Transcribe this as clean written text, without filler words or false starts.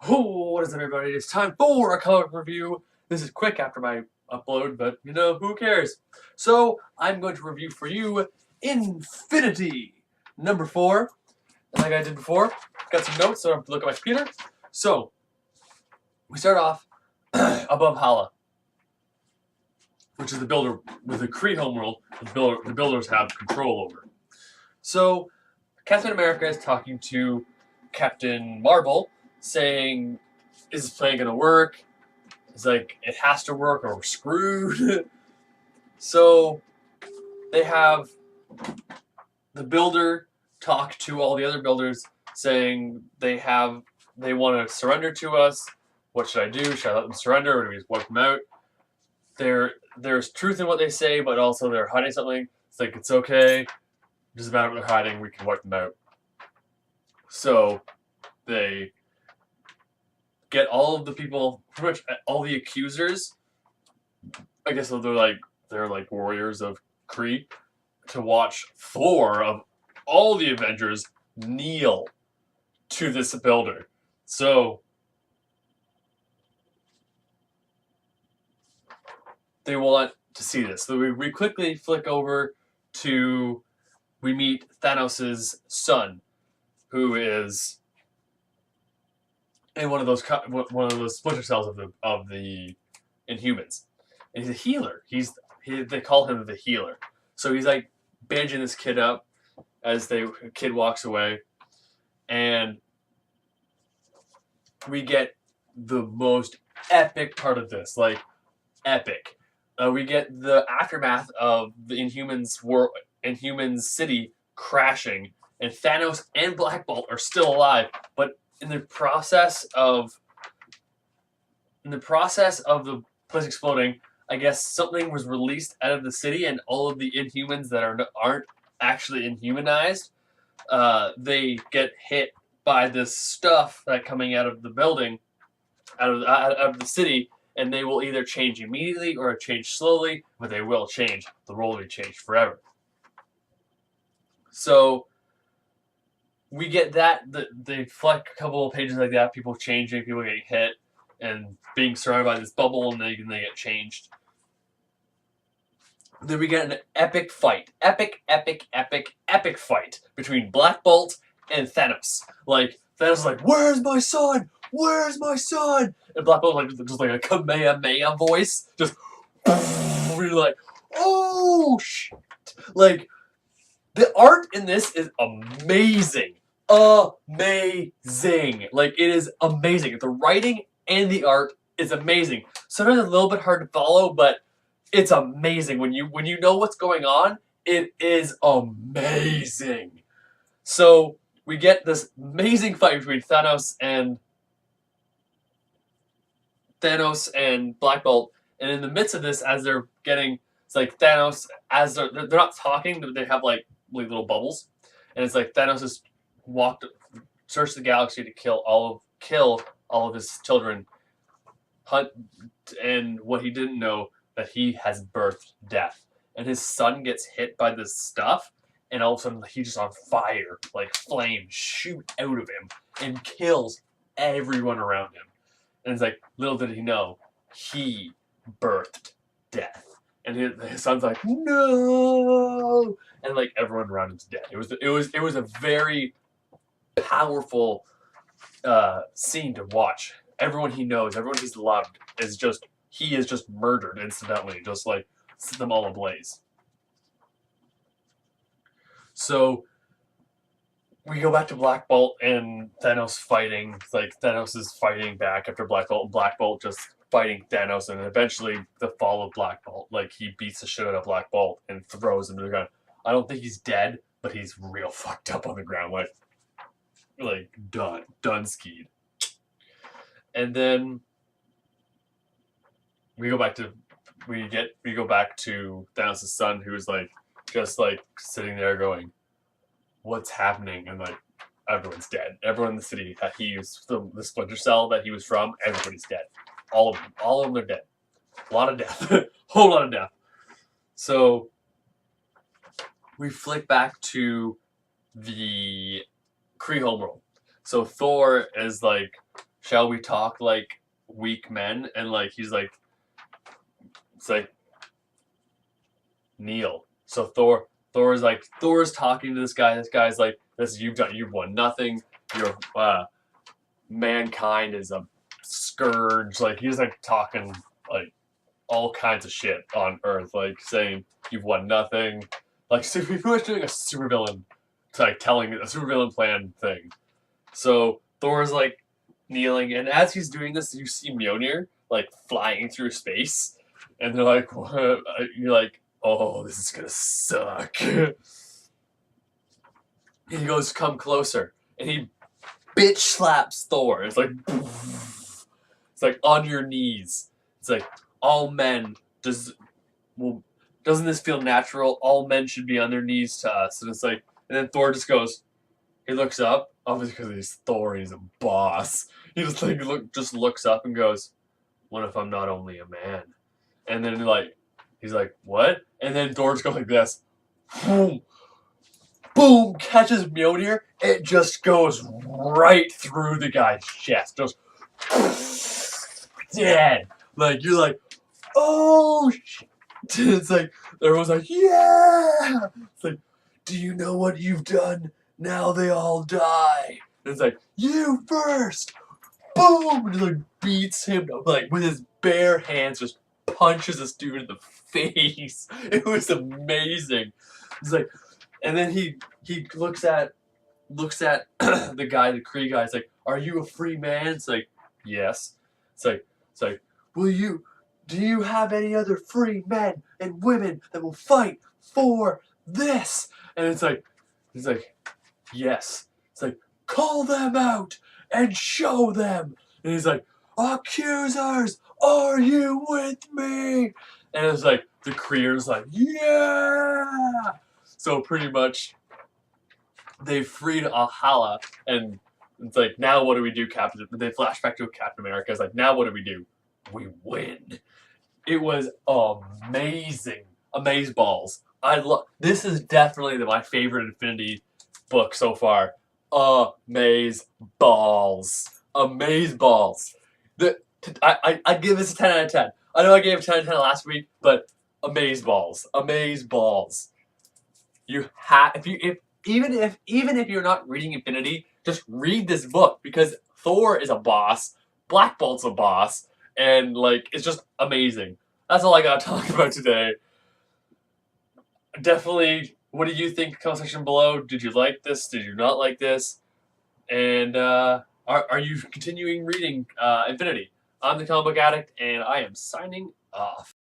Oh, what is up, everybody? It's time for a comic review. This is quick after my upload, but who cares? So, I'm going to review for you Infinity number 4. And like I did before, got some notes, so I don't have to look at my computer. So, we start off above Hala, which is the builder with the Kree homeworld the builders have control over. So, Captain America is talking to Captain Marvel, saying, is this plan gonna work? It's like, it has to work or we're screwed. So they have the builder talk to all the other builders, saying they want to surrender to us. What should I do? Should I let them surrender or do we just wipe them out? There's truth in what they say, but also they're hiding something. It's like, it's okay. It doesn't matter what they're hiding, we can wipe them out. So they get all of the people, pretty much all the accusers. I guess they're like warriors of Kree, to watch Thor of all the Avengers kneel to this builder. So they want to see this. So we quickly flick over to, we meet Thanos' son, who is in one of those splinter cells of the Inhumans. And he's a healer. They call him the healer. So he's like bandaging this kid up as the kid walks away, and we get the most epic part of this, like epic. We get the aftermath of the Inhumans city crashing, and Thanos and Black Bolt are still alive, but in the process of the place exploding, I guess something was released out of the city, and all of the Inhumans that aren't actually inhumanized, they get hit by this stuff that coming out of the building, out of the city, and they will either change immediately or change slowly, but they will change. The role will be changed forever. So we get that. They fleck a couple of pages like that, people changing, people getting hit, and being surrounded by this bubble, and they get changed. Then we get an epic fight. Epic fight between Black Bolt and Thanos. Like, Thanos is like, where's my son? Where's my son? And Black Bolt just like a Kamehameha voice. Just, we're like, oh, shit. Like, the art in this is amazing. Amazing. Like, it is amazing. The writing and the art is amazing. Sometimes it's a little bit hard to follow, but it's amazing. When you know what's going on, it is amazing. So we get this amazing fight between Thanos and Black Bolt, and in the midst of this, as they're getting, it's like Thanos, as they're not talking, but they have like little bubbles, and it's like Thanos has searched the galaxy to kill all of his children, hunt, and what he didn't know, that he has birthed death, and his son gets hit by this stuff, and all of a sudden he's just on fire, like flames shoot out of him and kills everyone around him. And it's like, little did he know, he birthed death, and his son's like, no, and like everyone around him's dead. It was a very powerful scene to watch. Everyone he knows, everyone he's loved, he is just murdered incidentally, just like set them all ablaze. So we go back to Black Bolt and Thanos fighting. It's like Thanos is fighting back after Black Bolt, and Black Bolt just fighting Thanos, and eventually the fall of Black Bolt. Like, he beats the shit out of Black Bolt and throws him to the ground. I don't think he's dead, but he's real fucked up on the ground, like done skied. And then we go back to Thanos' son, who's like just like sitting there going, what's happening? And like, everyone's dead. Everyone in the city that he used, the splinter cell that he was from, everybody's dead. All of them are dead. A lot of death. Whole lot of death. So we flick back to the Kree homeworld. So Thor is like shall we talk like weak men? And like he's like, it's like kneel. So Thor's talking to this guy. This guy's like, this you've won nothing. Your mankind is a scourge. Like he's like talking like all kinds of shit on Earth, like saying you've won nothing. Like he was doing a supervillain, like telling a supervillain plan thing. So Thor's like kneeling, and as he's doing this, you see Mjolnir like flying through space, and they're like, what? You're like, oh, this is gonna suck. And he goes, come closer, and he bitch slaps Thor. It's like, it's like on your knees. It's like all men doesn't this feel natural? All men should be on their knees to us. And it's like, and then Thor just goes, he looks up, obviously because he's Thor, he's a boss. He just like just looks up and goes, what if I'm not only a man? And then like he's like, what? And then Thor just goes like this, boom, boom, catches Mjolnir. It just goes right through the guy's chest, just dead. Like you're like, oh shit. It's like everyone's like, yeah. It's like, do you know what you've done? Now they all die. And it's like, you first. Boom! And just like beats him like with his bare hands, just punches this dude in the face. It was amazing. It's like, and then he looks at the guy, the Kree guy. It's like, are you a free man? It's like, yes. It's like, do you have any other free men and women that will fight for this? And it's like, he's like, yes. It's like, call them out and show them. And he's like, accusers, are you with me? And it's like, the Kree's like, yeah. So pretty much, they freed Ahala, and it's like, now what do we do, Captain? They flash back to Captain America. It's like, now what do we do? We win. It was amazing. Amazeballs. This is definitely my favorite Infinity book so far. Amazeballs. Amazeballs. I give this a 10 out of 10. I know I gave it 10 out of 10 last week, but Amazeballs. Amazeballs. You have even if you're not reading Infinity, just read this book because Thor is a boss, Black Bolt's a boss, and like it's just amazing. That's all I gotta talk about today. Definitely, what do you think? Comment section below. Did you like this? Did you not like this? And are you continuing reading Infinity? I'm the Comic Book Addict, and I am signing off.